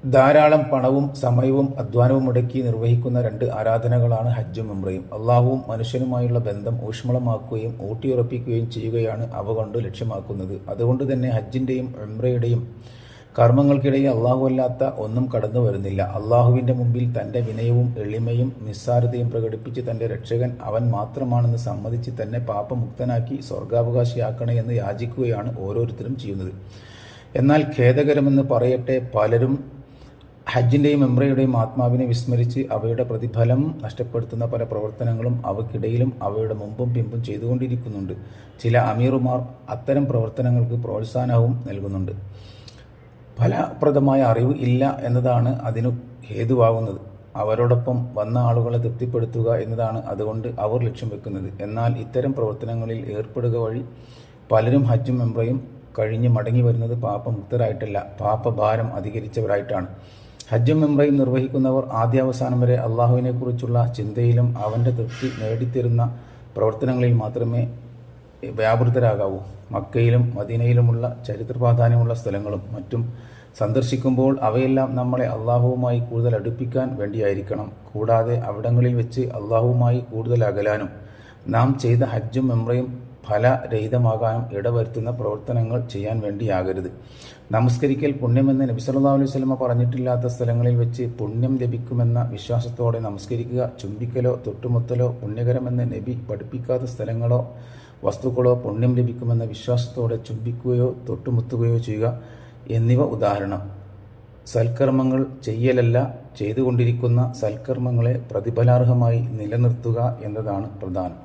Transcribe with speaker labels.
Speaker 1: ധാരാളം പണവും സമയവും അധ്വാനവും മുടക്കി നിർവഹിക്കുന്ന രണ്ട് ആരാധനകളാണ് ഹജ്ജും ഉംറയും. അള്ളാഹുവും മനുഷ്യനുമായുള്ള ബന്ധം ഊഷ്മളമാക്കുകയും ഊട്ടിയുറപ്പിക്കുകയും ചെയ്യുകയാണ് അവ കൊണ്ട് ലക്ഷ്യമാക്കുന്നത്. അതുകൊണ്ട് തന്നെ ഹജ്ജിന്റെയും ഉംറയുടെയും കർമ്മങ്ങൾക്കിടയിൽ അള്ളാഹു അല്ലാത്ത ഒന്നും കടന്നു വരുന്നില്ല. അള്ളാഹുവിന്റെ മുമ്പിൽ തന്റെ വിനയവും എളിമയും നിസ്സാരതയും പ്രകടിപ്പിച്ച് തന്റെ രക്ഷകൻ അവൻ മാത്രമാണെന്ന് സമ്മതിച്ച് തന്നെ പാപമുക്തനാക്കി സ്വർഗാവകാശിയാക്കണേ എന്ന് യാചിക്കുകയാണ് ഓരോരുത്തരും ചെയ്യുന്നത്. എന്നാൽ ഖേദകരമെന്ന് പറയട്ടെ, പലരും ഹജ്ജിന്റെയും ഉംറയുടെയും ആത്മാവിനെ വിസ്മരിച്ച് അവയുടെ പ്രതിഫലം നഷ്ടപ്പെടുത്തുന്ന പല പ്രവർത്തനങ്ങളും അവയ്ക്കിടയിലും അവയുടെ മുമ്പും പിമ്പും ചെയ്തുകൊണ്ടിരിക്കുന്നുണ്ട്. ചില അമീറുമാർ അത്തരം പ്രവർത്തനങ്ങൾക്ക് പ്രോത്സാഹനവും നൽകുന്നുണ്ട്. ഫലപ്രദമായ അറിവ് ഇല്ല എന്നതാണ് അതിനു ഹേതുവാകുന്നത്. അവരോടൊപ്പം വന്ന ആളുകളെ തൃപ്തിപ്പെടുത്തുക എന്നതാണ് അതുകൊണ്ട് അവർ ലക്ഷ്യം വെക്കുന്നത്. എന്നാൽ ഇത്തരം പ്രവർത്തനങ്ങളിൽ ഏർപ്പെടുക വഴി പലരും ഹജ്ജും ഉംറയും കഴിഞ്ഞ് മടങ്ങി വരുന്നത് പാപമുക്തരായിട്ടല്ല, പാപഭാരം അധികരിച്ചവരായിട്ടാണ്. ഹജ്ജും ഉംറയും നിർവഹിക്കുന്നവർ ആദ്യാവസാനം വരെ അള്ളാഹുവിനെക്കുറിച്ചുള്ള ചിന്തയിലും അവൻ്റെ തൃപ്തി നേടിത്തരുന്ന പ്രവർത്തനങ്ങളിൽ മാത്രമേ വ്യാപൃതരാകാവൂ. മക്കയിലും മദീനയിലുമുള്ള ചരിത്ര പ്രാധാന്യമുള്ള സ്ഥലങ്ങളും മറ്റും സന്ദർശിക്കുമ്പോൾ അവയെല്ലാം നമ്മളെ അള്ളാഹുവുമായി കൂടുതൽ അടുപ്പിക്കാൻ വേണ്ടിയായിരിക്കണം. കൂടാതെ അവിടങ്ങളിൽ വെച്ച് അള്ളാഹുവുമായി കൂടുതൽ അകലാനും നാം ചെയ്ത ഹജ്ജും ഉംറയും ഫലരഹിതമാകാനും ഇടവരുത്തുന്ന പ്രവർത്തനങ്ങൾ ചെയ്യാൻ വേണ്ടിയാകരുത്. നമസ്കരിക്കൽ പുണ്യമെന്ന് നബി സല്ലല്ലാഹു അലൈഹി വസല്ലമ പറഞ്ഞിട്ടില്ലാത്ത സ്ഥലങ്ങളിൽ വെച്ച് പുണ്യം ലഭിക്കുമെന്ന വിശ്വാസത്തോടെ നമസ്കരിക്കുക. ചുംബിക്കലോ തൊട്ടുമുത്തലോ പുണ്യകരമെന്ന് നബി പഠിപ്പിക്കാത്ത സ്ഥലങ്ങളോ വസ്തുക്കളോ പുണ്യം ലഭിക്കുമെന്ന വിശ്വാസത്തോടെ ചുംബിക്കുകയോ തൊട്ടുമുത്തുകയോ ചെയ്യുക എന്നിവ ഉദാഹരണം. സൽക്കർമ്മങ്ങൾ ചെയ്യലല്ല, ചെയ്തുകൊണ്ടിരിക്കുന്ന സൽക്കർമ്മങ്ങളെ പ്രതിഫലാർഹമായി നിലനിർത്തുക എന്നതാണ് പ്രധാനം.